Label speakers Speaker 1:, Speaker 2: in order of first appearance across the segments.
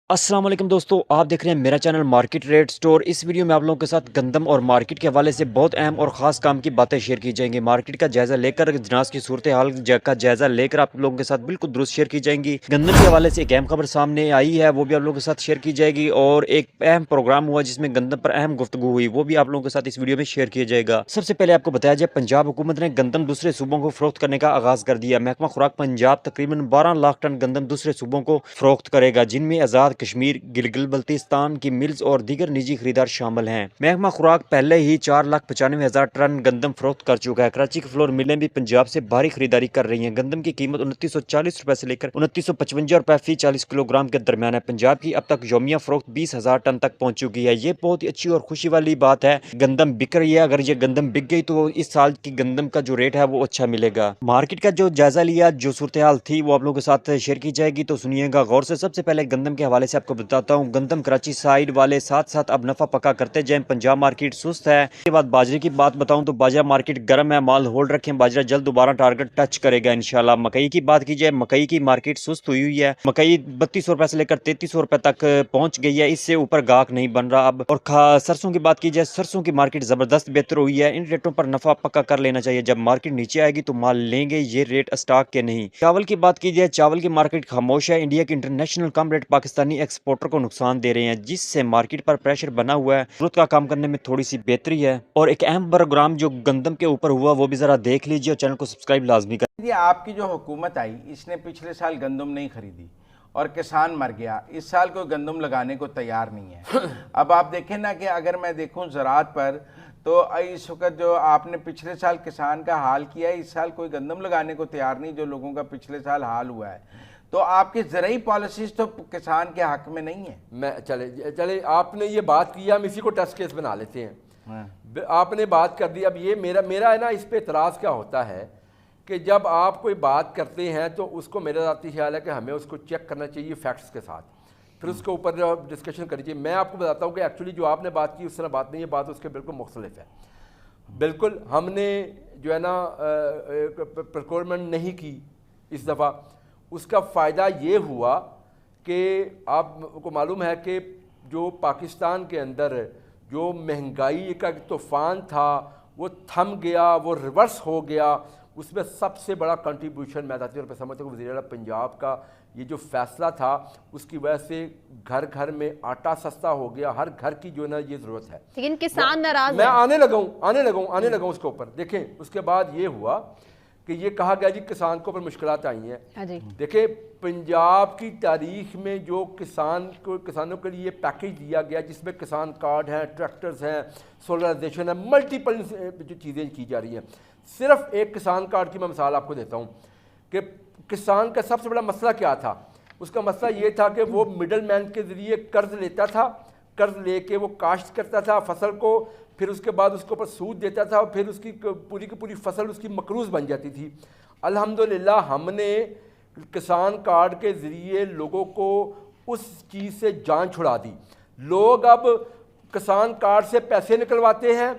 Speaker 1: अस्सलाम वालेकुम दोस्तों, आप देख रहे हैं मेरा चैनल मार्केट रेट स्टोर। इस वीडियो में आप लोगों के साथ गंदम और मार्केट के हवाले से बहुत अहम और ख़ास काम की बातें शेयर की जाएंगी। मार्केट का जायज़ा लेकर, जनाज की सूरत हाल का जायज़ा लेकर आप लोगों के साथ बिल्कुल दुरुस्त शेयर की जाएंगी। गंदम के हवाले से एक अहम खबर सामने आई है, वो भी आप लोगों के साथ शेयर की जाएगी। और एक अहम प्रोग्राम हुआ जिसमें गंदम पर अहम गुफ्तगू हुई, वो भी आप लोगों के साथ इस वीडियो में शेयर किया जाएगा। सबसे पहले आपको बताया जाए, पंजाब हुकूमत ने गंदम दूसरे सूबों को फरोख्त करने का आगाज़ कर दिया। महकमा खुराक पंजाब तकरीबन 12 लाख टन गंदम दूसरे सूबों को फरोख्त करेगा, जिनमें आज़ाद कश्मीर, गिलगित बल्तिस्तान की मिल्स और दीगर निजी खरीदार शामिल हैं। महकमा खुराक पहले ही 4,95,000 टन गंदम फरोख्त कर चुका है। कराची की फ्लोर मिलें भी पंजाब से भारी खरीदारी कर रही हैं। गंदम की कीमत 2940 रुपए से लेकर 2955 रुपए फी 40 किलोग्राम के दरमियान है। पंजाब की अब तक यौमिया फरोख्त 20,000 टन तक पहुंच चुकी है। ये बहुत ही अच्छी और खुशी वाली बात है। गंदम बिक रही है। अगर ये गंदम बिक गई तो इस साल की गंदम का जो रेट है वो अच्छा मिलेगा। मार्केट का जो जायजा लिया, जो सूरत हाल थी, वो आप लोगों के साथ शेयर की जाएगी, तो सुनिएगा गौर से। सबसे पहले गंदम के हवाले से आपको बताता हूँ, गंदम कराची साइड वाले साथ साथ अब नफा पक्का करते जाएं। पंजाब मार्केट सुस्त है। इसके बाद बाजरे की बात बताऊं तो बाजरा मार्केट गर्म है, माल होल्ड रखें। बाजरा जल्द दोबारा टारगेट टच करेगा इंशाल्लाह। मकई की बात की जाए, मकई की मार्केट सुस्त हुई है। मकई 3200 रुपए से लेकर 3300 रुपए तक पहुंच गई है। इससे ऊपर गाहक नहीं बन रहा अब। और सरसों की बात की जाए, सरसों की मार्केट जबरदस्त बेहतर हुई है। इन रेटों पर नफा पक्का कर लेना चाहिए। जब मार्केट नीचे आएगी तो माल लेंगे, ये रेट स्टॉक के नहीं। चावल की बात की जाए, चावल की मार्केट खामोश है। इंडिया के इंटरनेशनल कम रेट पाकिस्तानी एक्सपोर्टर को नुकसान दे रहे हैं, जिससे मार्केट पर प्रेशर बना हुआ है। सूरत का काम करने में थोड़ी सी बेहतरी है। और एक अहम प्रोग्राम जो गंदम के ऊपर हुआ, वो भी जरा देख लीजिए और चैनल को सब्सक्राइब लाजमी कर।
Speaker 2: ये आपकी जो हुकूमत आई, इसने पिछले साल गंदम नहीं खरीदी और किसान मर गया। इस साल कोई गंदम लगाने को तैयार नहीं है। अब आप देखें ना कि अगर मैं देखूं ज़राअत पर, तो इस वक्त जो आपने पिछले साल किसान का हाल किया है, इस साल कोई गंदम लगाने को तैयार नहीं, जो लोगों का पिछले साल हाल हुआ है। तो आपकी ज़रूरी पॉलिसीज तो किसान के हक में नहीं है।
Speaker 3: मैं चले चले आपने ये बात की, हम इसी को टेस्ट केस बना लेते हैं।
Speaker 2: हाँ।
Speaker 3: आपने बात कर दी। अब ये मेरा मेरा है ना, इस पे एतराज़ क्या होता है कि जब आप कोई बात करते हैं तो उसको, मेरा ज़ाती ख्याल है कि हमें उसको चेक करना चाहिए फैक्ट्स के साथ, फिर उसके ऊपर डिस्कशन करनी चाहिए। मैं आपको बताता हूँ कि एक्चुअली जो आपने बात की उस तरह बात नहीं है, बात उसके बिल्कुल मुख्तलिफ है। बिल्कुल हमने जो है ना प्रोक्योरमेंट नहीं की इस दफ़ा। उसका फ़ायदा ये हुआ कि आपको मालूम है कि जो पाकिस्तान के अंदर जो महंगाई का तूफ़ान था वो थम गया, वो रिवर्स हो गया। उसमें सबसे बड़ा कंट्रीब्यूशन मैं ज़ाती तौर पर समझता हूँ वज़ीर आला पंजाब का ये जो फैसला था, उसकी वजह से घर घर में आटा सस्ता हो गया। हर घर की जो है ना ये ज़रूरत है।
Speaker 4: लेकिन किसान नाराज
Speaker 3: मैं
Speaker 4: है।
Speaker 3: आने लगा हूँ उसके ऊपर। देखें, उसके बाद ये हुआ कि ये कहा गया जी किसान को ऊपर मुश्किलात आई हैं।
Speaker 4: हाँ जी।
Speaker 3: देखिए, पंजाब की तारीख में जो किसानों के लिए पैकेज दिया गया, जिसमें किसान कार्ड हैं, ट्रैक्टर्स हैं, सोलराइजेशन है, मल्टीपल जो चीज़ें की जा रही हैं। सिर्फ एक किसान कार्ड की मैं मिसाल आपको देता हूँ कि किसान का सबसे बड़ा मसला क्या था। उसका मसला ये था कि वो मिडल मैन के ज़रिए कर्ज लेता था, कर्ज लेके वो काश्त करता था फसल को, फिर उसके बाद उसके ऊपर सूद देता था, और फिर उसकी पूरी की पूरी फसल उसकी मकरूज़ बन जाती थी। अल्हम्दुलिल्लाह हमने किसान कार्ड के ज़रिए लोगों को उस चीज़ से जान छुड़ा दी। लोग अब किसान कार्ड से पैसे निकलवाते हैं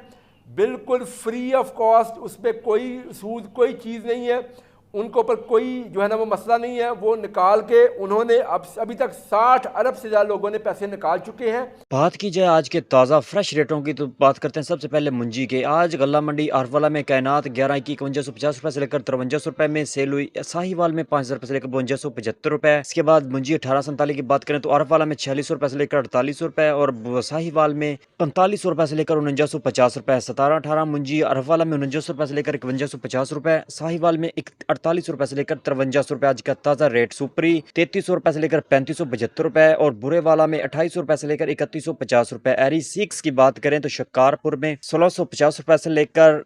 Speaker 3: बिल्कुल फ्री ऑफ कॉस्ट, उस पर कोई सूद कोई चीज़ नहीं है, उनको पर कोई जो है ना वो मसला नहीं है। वो निकाल के उन्होंने अभी तक 60 अरब से ज़्यादा लोगों ने पैसे निकाल चुके हैं।
Speaker 1: बात की जाए आज के ताज़ा फ्रेश रेटों की, तो बात करते हैं सबसे पहले मुंजी के। आज गल्ला मंडी आरफवाला में कायनात 11,5150 रुपए से लेकर 5300 रुपए में सेल हुई। साहिवाल में 5000 रुपए से लेकर 5275 रुपए। इसके बाद मुंजी 1847 की बात करें तो आरफवाला में 4600 रुपए से लेकर 4800 रुपए, और साहिवाल में 4500 रुपए से लेकर 4950 रुपए। 17-18 मुंजी आरफवाला में 4900 रुपए से लेकर 5150 रुपए, साहिवाल में 4800 रुपए से लेकर 5300 रुपए आज का ताज़ा रेट। सुपरी 3300 रुपए से लेकर 3575 रुपए, और बुरे वाला में 2800 रुपए से लेकर 3150 रुपए। एरी 6 की बात करें तो शिकारपुर में 1650 रुपए से लेकर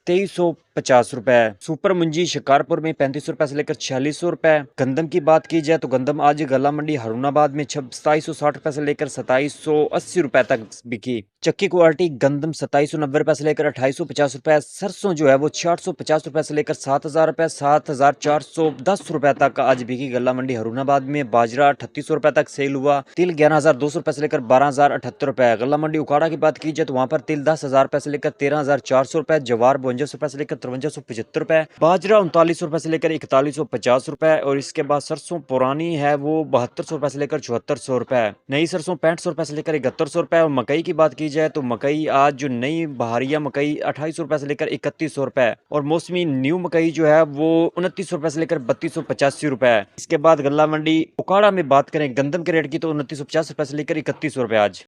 Speaker 1: 2350 रुपए। सुपर मुंजी शिकारपुर में 3500 रुपए से लेकर 4600 रुपए। गंदम की बात की जाए तो गंदम आज गला मंडी हारूनाबाद में 2760 रुपए से लेकर 2780 रुपए तक बिकी। चक्की क्वालिटी गंदम 2790 रुपए से लेकर 2850 रुपए। सरसों जो है वो 650 रुपए से लेकर 7000 रुपए, 7410 रुपए तक आज बिकी गला मंडी हारूनाबाद में। बाजरा 3800 रुपए तक सेल हुआ। तिल 11200 रुपए से लेकर 12078 रुपए। गला मंडी उकाड़ा की बात की जाए तो वहां पर तिल 10000 रुपए से लेकर 13400 रुपए। जवार 5200 रुपए से लेकर 5375 रुपए, बाजरा 3900 रुपए से लेकर 4150 रुपए, और इसके बाद सरसों पुरानी है वो 7200 रुपए से लेकर 7400 रुपए, नई सरसों 6500 रुपए से लेकर 7100 रुपए। और मकई की बात की जाए तो मकई आज जो नई बहारिया मकई 2800 रुपए से लेकर 3100 रुपए, और मौसमी न्यू मकई जो है वो 2900 रुपए से लेकर 3285 रुपए। इसके बाद गल्ला मंडी उकाड़ा में बात करें गंदम के रेट की तो 2950 रुपए से लेकर 3100 रुपए आज।